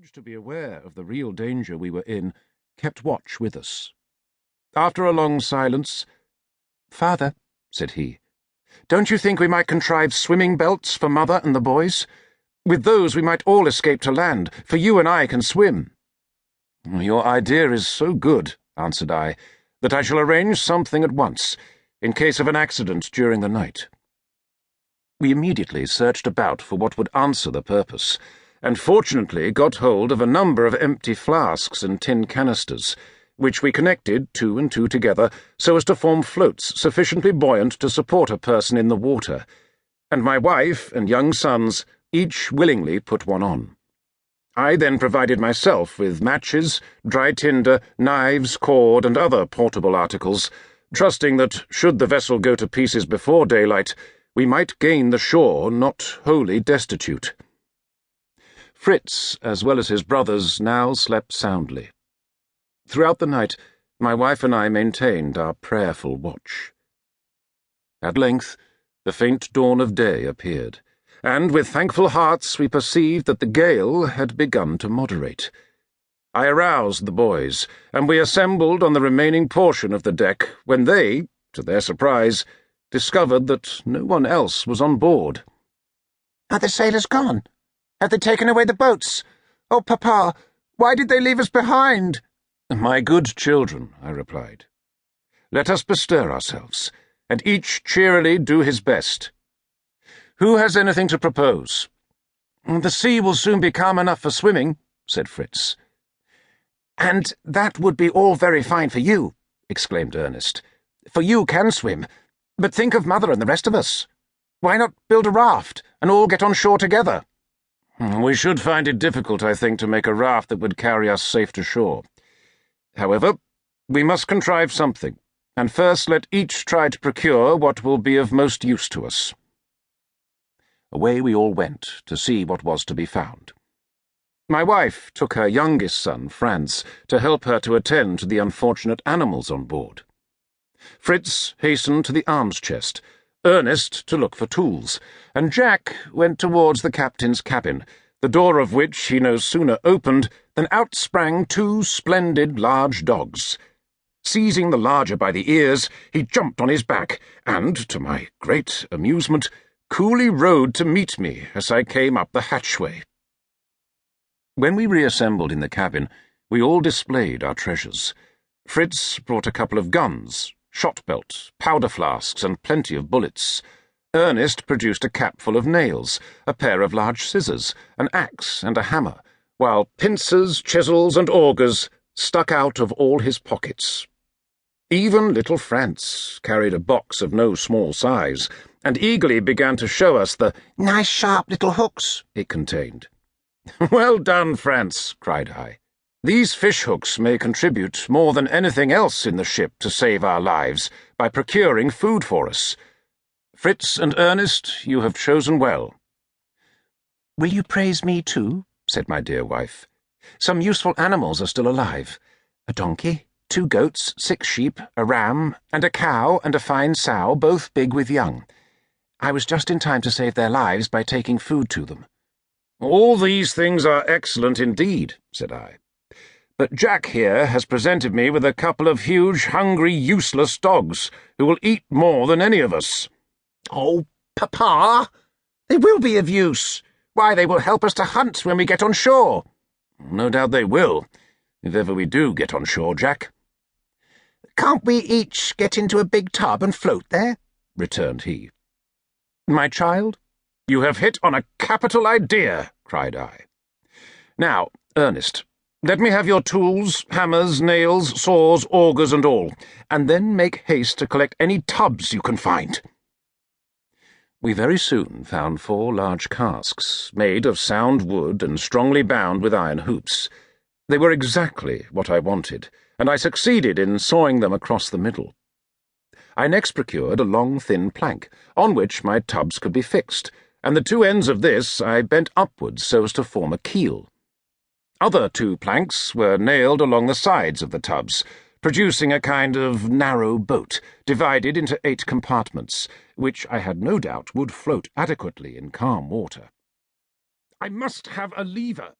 age to be aware of the real danger we were in, kept watch with us. After a long silence, "Father," said he, "don't you think we might contrive swimming belts for Mother and the boys? With those we might all escape to land, for you and I can swim." "Your idea is so good," answered I, "that I shall arrange something at once, in case of an accident during the night." We immediately searched about for what would answer the purpose, and fortunately got hold of a number of empty flasks and tin canisters, which we connected two and two together so as to form floats sufficiently buoyant to support a person in the water, and my wife and young sons each willingly put one on. I then provided myself with matches, dry tinder, knives, cord, and other portable articles, trusting that, should the vessel go to pieces before daylight, we might gain the shore not wholly destitute. Fritz, as well as his brothers, now slept soundly. Throughout the night, my wife and I maintained our prayerful watch. At length, the faint dawn of day appeared, and with thankful hearts we perceived that the gale had begun to moderate. I aroused the boys, and we assembled on the remaining portion of the deck when they, to their surprise, discovered that no one else was on board. "Are the sailors gone? Have they taken away the boats? Oh, Papa, why did they leave us behind?" "My good children," I replied, "let us bestir ourselves, and each cheerily do his best. Who has anything to propose?" "The sea will soon be calm enough for swimming," said Fritz. "And that would be all very fine for you," exclaimed Ernest, "for you can swim. But think of Mother and the rest of us. Why not build a raft and all get on shore together?" "We should find it difficult, I think, to make a raft that would carry us safe to shore. However, we must contrive something, and first let each try to procure what will be of most use to us." Away we all went to see what was to be found. My wife took her youngest son, Franz, to help her to attend to the unfortunate animals on board. Fritz hastened to the arms chest, Ernest to look for tools, and Jack went towards the captain's cabin, the door of which he no sooner opened than out sprang two splendid large dogs. Seizing the larger by the ears, he jumped on his back, and, to my great amusement, coolly rode to meet me as I came up the hatchway. When we reassembled in the cabin, we all displayed our treasures. Fritz brought a couple of guns, shot belt, powder flasks, and plenty of bullets. Ernest produced a cap full of nails, a pair of large scissors, an axe, and a hammer, while pincers, chisels, and augers stuck out of all his pockets. Even little Franz carried a box of no small size, and eagerly began to show us the "nice sharp little hooks" it contained. "Well done, Franz," cried I. "These fish-hooks may contribute more than anything else in the ship to save our lives by procuring food for us. Fritz and Ernest, you have chosen well." "Will you praise me too?" said my dear wife. "Some useful animals are still alive. A donkey, 2 goats, 6 sheep, a ram, and a cow and a fine sow, both big with young. I was just in time to save their lives by taking food to them." "All these things are excellent indeed," said I. "But Jack here has presented me with a couple of huge, hungry, useless dogs, who will eat more than any of us." "Oh, Papa! They will be of use. Why, they will help us to hunt when we get on shore." "No doubt they will, if ever we do get on shore, Jack." "Can't we each get into a big tub and float there?" returned he. "My child, you have hit on a capital idea," cried I. "Now, Ernest, let me have your tools, hammers, nails, saws, augers, and all, and then make haste to collect any tubs you can find." We very soon found 4 large casks, made of sound wood and strongly bound with iron hoops. They were exactly what I wanted, and I succeeded in sawing them across the middle. I next procured a long, thin plank, on which my tubs could be fixed, and the 2 ends of this I bent upwards so as to form a keel. Other 2 planks were nailed along the sides of the tubs, producing a kind of narrow boat, divided into 8 compartments, which I had no doubt would float adequately in calm water. "I must have a lever,"